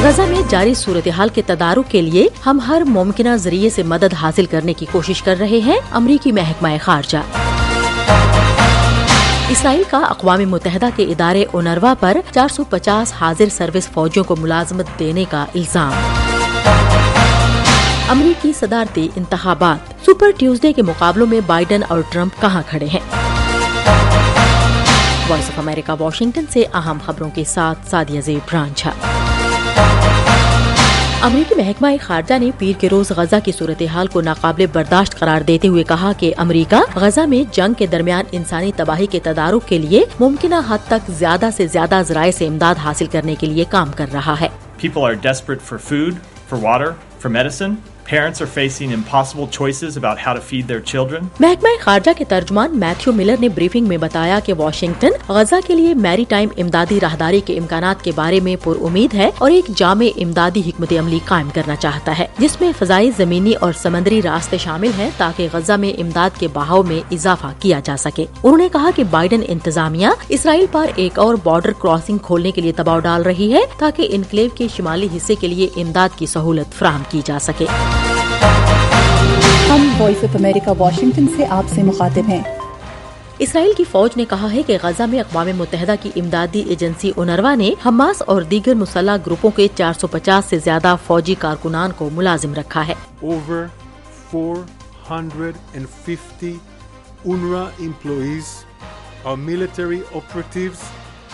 غزہ میں جاری صورتحال کے تدارک کے لیے ہم ہر ممکنہ ذریعے سے مدد حاصل کرنے کی کوشش کر رہے ہیں، امریکی محکمہ خارجہ۔ اسرائیل کا اقوام متحدہ کے ادارے اونروا پر 450 حاضر سروس فوجیوں کو ملازمت دینے کا الزام۔ امریکی صدارتی انتخابات، سپر ٹیوزڈے کے مقابلوں میں بائیڈن اور ٹرمپ کہاں کھڑے ہیں؟ وائس آف امریکہ واشنگٹن سے اہم خبروں کے ساتھ سعدیہ زیب رانجھا۔ امریکی محکمہ خارجہ نے پیر کے روز غزہ کی صورتحال کو ناقابل برداشت قرار دیتے ہوئے کہا کہ امریکہ غزہ میں جنگ کے درمیان انسانی تباہی کے تدارک کے لیے ممکنہ حد تک زیادہ سے زیادہ ذرائع سے امداد حاصل کرنے کے لیے کام کر رہا ہے۔ People are desperate for food, for water, for medicine. Parents are facing impossible choices about how to feed their children. محکمہ خارجہ کے ترجمان میتھیو ملر نے بریفنگ میں بتایا کہ واشنگٹن غزہ کے لیے میری ٹائم امدادی راہداری کے امکانات کے بارے میں پر امید ہے اور ایک جامع امدادی حکمت عملی قائم کرنا چاہتا ہے جس میں فضائی، زمینی اور سمندری راستے شامل ہیں تاکہ غزہ میں امداد کے بہاؤ میں اضافہ کیا جا سکے۔ انہوں نے کہا کہ بائیڈن انتظامیہ اسرائیل پر ایک اور بارڈر کراسنگ کھولنے کے لیے دباؤ ڈال رہی ہے تاکہ انکلیو کے شمالی حصے کے لیے امداد کی سہولت فراہم کی جا سکے۔ ہم وائس آف امریکہ واشنگٹن سے آپ سے مخاطب ہیں۔ اسرائیل کی فوج نے کہا ہے کہ غزہ میں اقوام متحدہ کی امدادی ایجنسی اونروا نے حماس اور دیگر مسلح گروپوں کے 450 سے زیادہ فوجی کارکنان کو ملازم رکھا ہے۔ Over 450 UNRWA employees are military operatives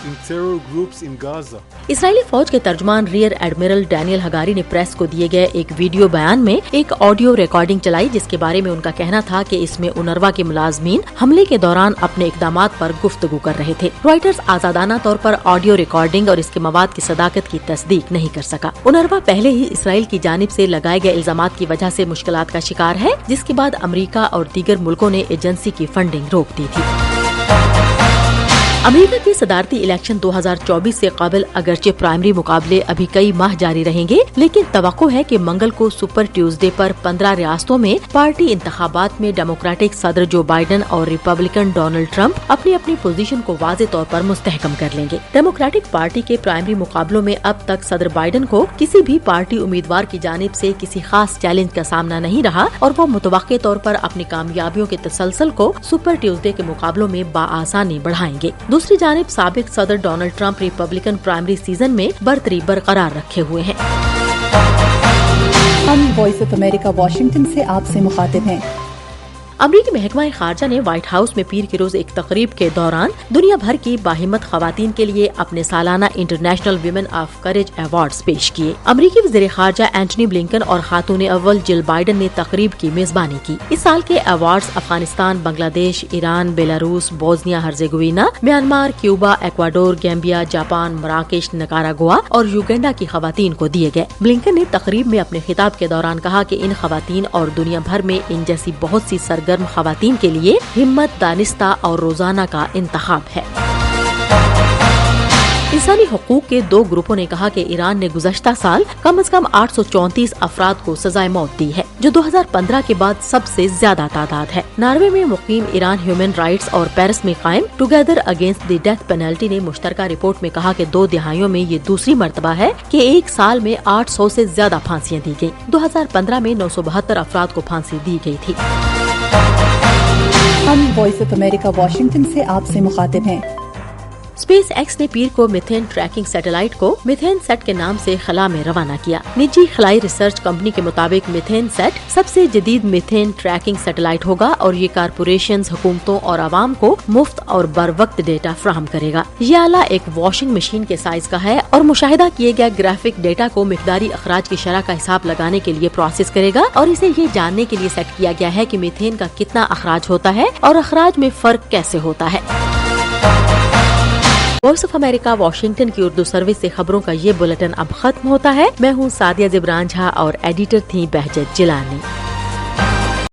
in terror groups in Gaza. اسرائیلی فوج کے ترجمان ریئر ایڈمرل ڈینیل ہگاری نے پریس کو دیے گئے ایک ویڈیو بیان میں ایک آڈیو ریکارڈنگ چلائی جس کے بارے میں ان کا کہنا تھا کہ اس میں اونروا کے ملازمین حملے کے دوران اپنے اقدامات پر گفتگو کر رہے تھے۔ رائٹرز آزادانہ طور پر آڈیو ریکارڈنگ اور اس کے مواد کی صداقت کی تصدیق نہیں کر سکا۔ اونروا پہلے ہی اسرائیل کی جانب سے لگائے گئے الزامات کی وجہ سے مشکلات کا شکار ہے جس کے بعد امریکہ اور دیگر ملکوں نے ایجنسی کی فنڈنگ روک دی تھی۔ امریکہ کے صدارتی الیکشن 2024 سے قبل اگرچہ پرائمری مقابلے ابھی کئی ماہ جاری رہیں گے لیکن توقع ہے کہ منگل کو سپر ٹیوزڈے پر 15 ریاستوں میں پارٹی انتخابات میں ڈیموکریٹک صدر جو بائیڈن اور ریپبلکن ڈونلڈ ٹرمپ اپنی اپنی پوزیشن کو واضح طور پر مستحکم کر لیں گے۔ ڈیموکریٹک پارٹی کے پرائمری مقابلوں میں اب تک صدر بائیڈن کو کسی بھی پارٹی امیدوار کی جانب سے کسی خاص چیلنج کا سامنا نہیں رہا اور وہ متوقع طور پر اپنی کامیابیوں کے تسلسل کو سپر ٹیوزڈے کے مقابلوں میں بآسانی بڑھائیں گے۔ دوسری جانب سابق صدر Donald Trump Republican primary season میں برتری برقرار رکھے ہوئے ہیں۔ ہم وائس آف امریکہ واشنگٹن سے آپ سے مخاطب ہیں۔ امریکی محکمہ خارجہ نے وائٹ ہاؤس میں پیر کے روز ایک تقریب کے دوران دنیا بھر کی باہمت خواتین کے لیے اپنے سالانہ international women of courage awards پیش کیے۔ امریکی وزیر خارجہ اینٹنی بلنکن اور خاتون اول جل بائیڈن نے تقریب کی میزبانی کی۔ اس سال کے ایوارڈز افغانستان، بنگلہ دیش، Iran, Belarus, Bosnia Herzegovina, Myanmar, Cuba, Ecuador, Gambia, Japan, مراکش، نکاراگوا اور یوگینڈا کی خواتین کو دیے گئے۔ بلنکن نے تقریب میں اپنے خطاب کے دوران کہا کہ ان خواتین اور دنیا بھر میں ان جیسی بہت سی سرگرم خواتین کے لیے ہمت، دانستہ اور روزانہ کا انتخاب ہے۔ انسانی حقوق کے 2 گروپوں نے کہا کہ ایران نے گزشتہ سال کم از کم 834 افراد کو سزائے موت دی ہے جو 2015 کے بعد سب سے زیادہ تعداد ہے۔ ناروے میں مقیم ایران ہیومن رائٹس اور پیرس میں قائم together against the death penalty نے مشترکہ رپورٹ میں کہا کہ 2 دہائیوں میں یہ دوسری مرتبہ ہے کہ ایک سال میں 800 سے زیادہ پھانسیاں دی گئیں۔ 2015 میں 972 افراد کو پھانسی دی گئی تھی۔ ہم وائس آف امریکہ واشنگٹن سے آپ سے مخاطب ہیں۔ اسپیس ایکس نے پیر کو میتھین ٹریکنگ سیٹلائٹ کو میتھین سیٹ کے نام سے خلا میں روانہ کیا۔ نجی خلائی ریسرچ کمپنی کے مطابق میتھین سیٹ سب سے جدید میتھین ٹریکنگ سیٹلائٹ ہوگا اور یہ کارپوریشنز، حکومتوں اور عوام کو مفت اور بر وقت ڈیٹا فراہم کرے گا۔ یہ آلہ ایک واشنگ مشین کے سائز کا ہے اور مشاہدہ کیے گئے گرافک ڈیٹا کو مقداری اخراج کی شرح کا حساب لگانے کے لیے پروسیس کرے گا اور اسے یہ جاننے کے لیے سیٹ کیا گیا ہے کہ میتھین کا کتنا اخراج ہوتا ہے اور اخراج میں فرق کیسے ہوتا ہے۔ وائس آف امریکہ واشنگٹن کی اردو سروس سے خبروں کا یہ بلیٹن اب ختم ہوتا ہے۔ میں ہوں سعدیہ زیب رانجھا اور ایڈیٹر تھی بہجت جیلانی۔